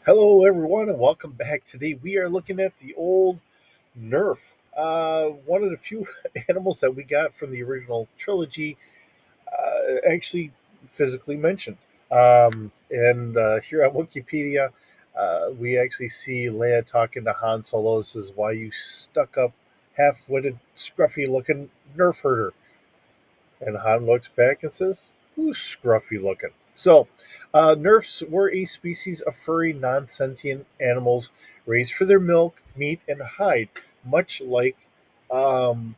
Hello, everyone, and welcome back. Today, we are looking at the old Nerf, one of the few animals that we got from the original trilogy, actually physically mentioned. And here on Wikipedia, we actually see Leia talking to Han Solo. This is why you stuck up, half witted, scruffy looking Nerf herder. And Han looks back and says, "Who's scruffy looking?" Nerfs were a species of furry, non sentient animals raised for their milk, meat, and hide, much like um,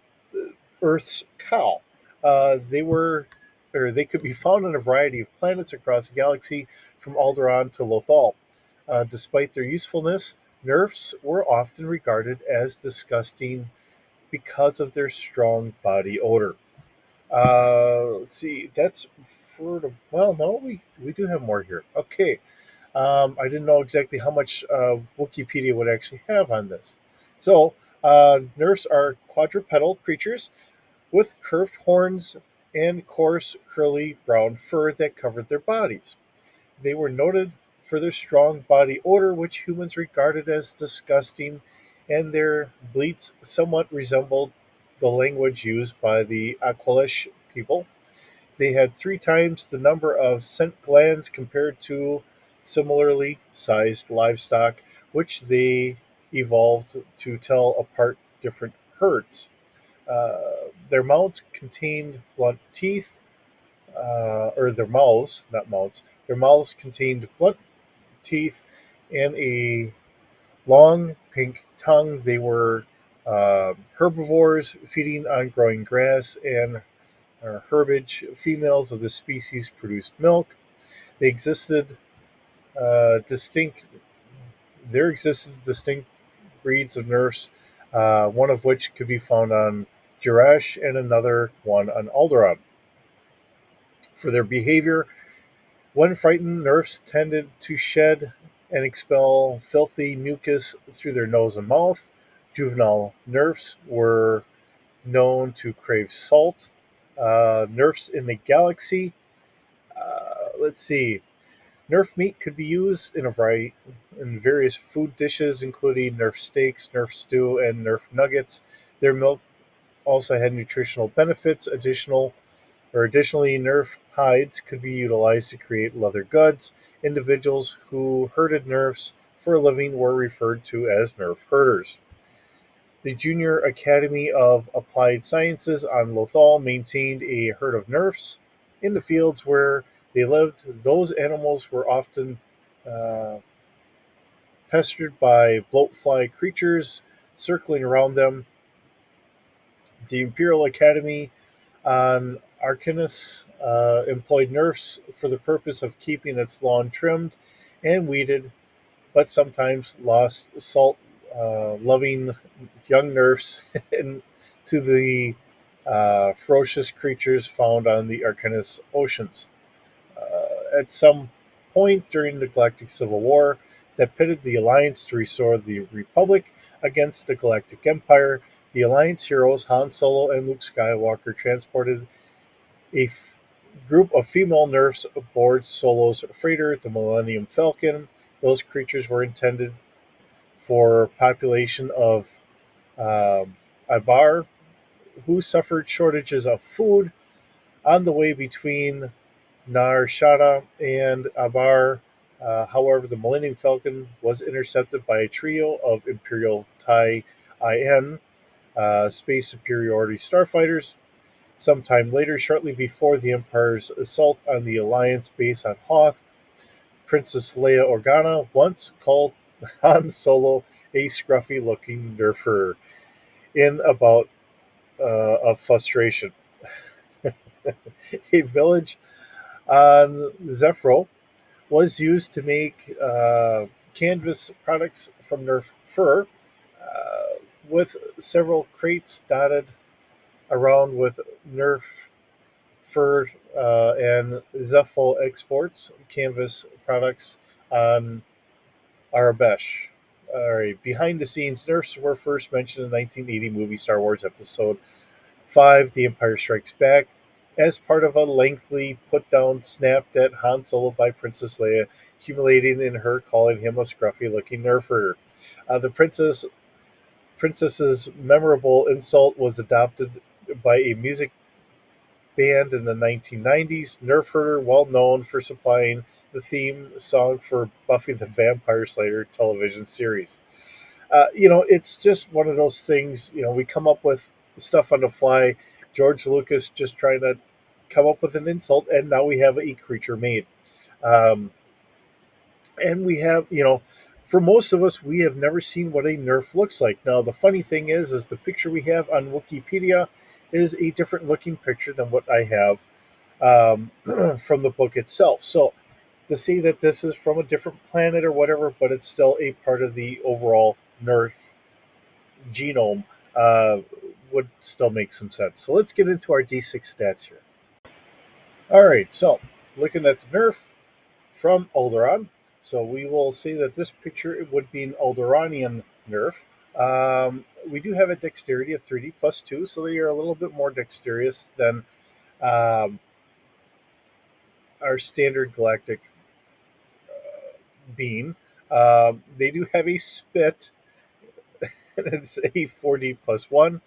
Earth's cow. They were, or they could be found on a variety of planets across the galaxy, from Alderaan to Lothal. Despite their usefulness, Nerfs were often regarded as disgusting because of their strong body odor. Let's see. That's for the. Well, no, we do have more here. Okay. I didn't know exactly how much Wikipedia would actually have on this. Nerfs are quadrupedal creatures with curved horns and coarse, curly brown fur that covered their bodies. They were noted for their strong body odor, which humans regarded as disgusting, and their bleats somewhat resembled the language used by the Aqualish people. They had three times the number of scent glands compared to similarly sized livestock, which they evolved to tell apart different herds. Their mouths contained blunt teeth, or their mouths, not mouths, their mouths contained blunt teeth and a long pink tongue. They were herbivores feeding on growing grass and herbage. Females of the species produced milk. They existed distinct. There existed distinct breeds of nurse, one of which could be found on Jerash and another one on Alderaan. For their behavior, when frightened, nurse tended to shed and expel filthy mucus through their nose and mouth. Juvenile nurse were known to crave salt. Nerfs in the galaxy. Let's see. Nerf meat could be used in a variety in various food dishes, including Nerf steaks, Nerf stew, and Nerf nuggets. Their milk also had nutritional benefits. Additionally, Nerf hides could be utilized to create leather goods. Individuals who herded Nerfs for a living were referred to as Nerf herders. The Junior Academy of Applied Sciences on Lothal maintained a herd of Nerfs. In the fields where they lived, those animals were often uh, pestered by bloatfly creatures circling around them. The Imperial Academy on Arcanus employed Nerfs for the purpose of keeping its lawn trimmed and weeded, but sometimes lost salt loving young Nerfs to the ferocious creatures found on the Arcanus oceans. At some point during the Galactic Civil War that pitted the Alliance to restore the Republic against the Galactic Empire, the Alliance heroes Han Solo and Luke Skywalker transported a group of female Nerfs aboard Solo's freighter, the Millennium Falcon. Those creatures were intended for population of Ibar, who suffered shortages of food on the way between Nar Shaddaa and Abar. However, the Millennium Falcon was intercepted by a trio of Imperial TIE IN space superiority starfighters. Sometime later, shortly before the Empire's assault on the Alliance base on Hoth, Princess Leia Organa once called Han Solo a scruffy looking nerfer in about of frustration. A village on Zephyro was used to make canvas products from Nerf fur, with several crates dotted around with Nerf fur and Zephyr exports canvas products on Arabesh. All right, behind the scenes, Nerfs were first mentioned in the 1980 movie Star Wars Episode 5, The Empire Strikes Back. as part of a lengthy put down snapped at Han Solo by Princess Leia, accumulating in her calling him a scruffy looking nerf herder. The princess's memorable insult was adopted by a music band in the 1990s. Nerf herder, well known for supplying the theme song for Buffy the Vampire Slayer television series. It's just one of those things. We come up with stuff on the fly. George Lucas just trying to come up with an insult, and now we have a creature made. Um, and we have, for most of us, we have never seen what a Nerf looks like. Now, the funny thing is the picture we have on Wikipedia is a different looking picture than what I have from the book itself. So to see that this is from a different planet or whatever, but it's still a part of the overall Nerf genome would still make some sense. So let's get into our D6 stats here. All right, so looking at the Nerf from Alderaan. So we will say that this picture would be an Alderaanian Nerf. We do have a dexterity of 3D plus 2, so they are a little bit more dexterous than um, our standard galactic being. They do have a spit, and it's a 4D plus 1.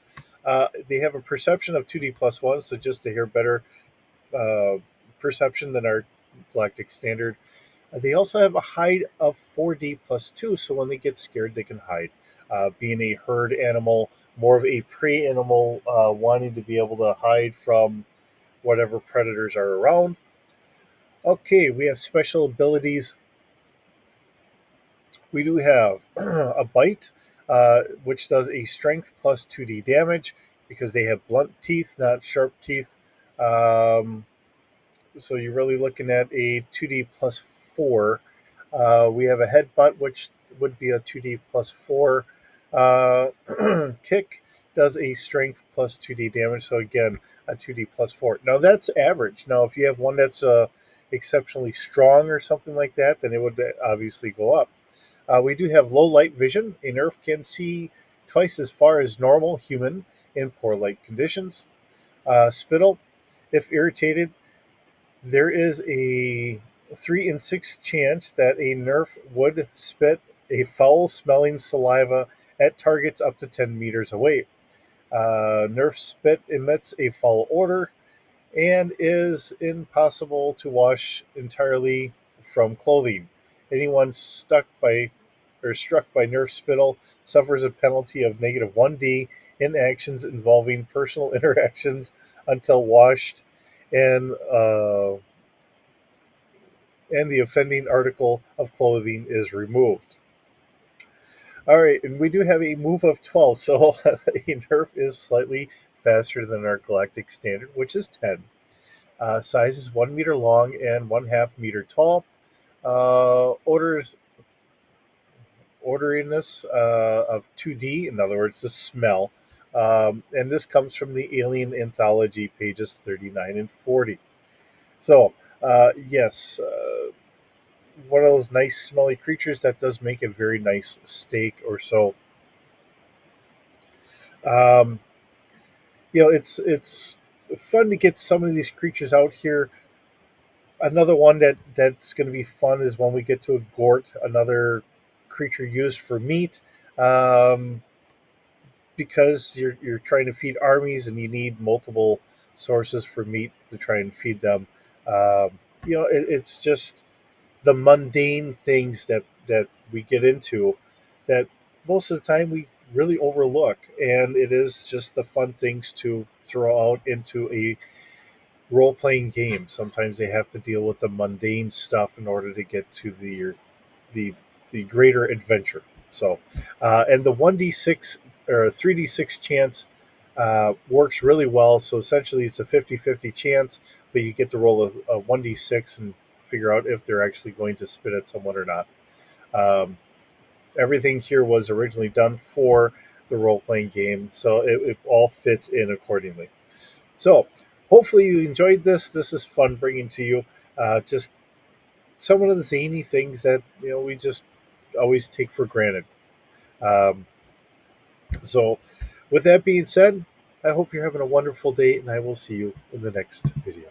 They have a perception of 2D plus 1, so just to hear better uh, perception than our galactic standard. They also have a hide of 4D plus 2, so when they get scared, they can hide. Being a herd animal, more of a prey animal, wanting to be able to hide from whatever predators are around. Okay, we have special abilities. We do have a bite, which does a strength plus 2D damage because they have blunt teeth, not sharp teeth. Um, so you're really looking at a 2D plus 4. We have a headbutt, which would be a 2D plus 4. Uh, Kick does a strength plus 2D damage. So again, a 2D plus 4. Now that's average. Now, if you have one that's exceptionally strong or something like that, then it would obviously go up. We do have low light vision. A Nerf can see twice as far as normal human in poor light conditions. Spittle, if irritated, there is a 3 in 6 chance that a Nerf would spit a foul smelling saliva at targets up to 10 meters away. Nerf spit emits a foul odor and is impossible to wash entirely from clothing. Anyone stuck by or struck by Nerf spittle suffers a penalty of -1D in actions involving personal interactions until washed and the offending article of clothing is removed. All right, and we do have a move of 12, so a Nerf is slightly faster than our galactic standard, which is 10. Size is 1 meter long and 1/2 meter tall. Odors Orderiness of 2D, in other words, the smell. And this comes from the Alien Anthology, pages 39 and 40. So, yes, one of those nice smelly creatures that does make a very nice steak or so. Um, it's fun to get some of these creatures out here. Another one that's going to be fun is when we get to a gort, another creature used for meat. Um, because you're trying to feed armies and you need multiple sources for meat to try and feed them. Um, it's just the mundane things that we get into that most of the time we really overlook, and it is just the fun things to throw out into a role playing game. Sometimes they have to deal with the mundane stuff in order to get to the the greater adventure. So, and the 1d6 or 3d6 chance works really well. So essentially, it's a 50-50 chance, but you get to roll a 1d6 and figure out if they're actually going to spit at someone or not. Um, Everything here was originally done for the role playing game, so it all fits in accordingly. So, hopefully, you enjoyed this. This is fun bringing to you just some of the zany things that we just always take for granted. Um, so, with that being said, I hope you're having a wonderful day, and I will see you in the next video.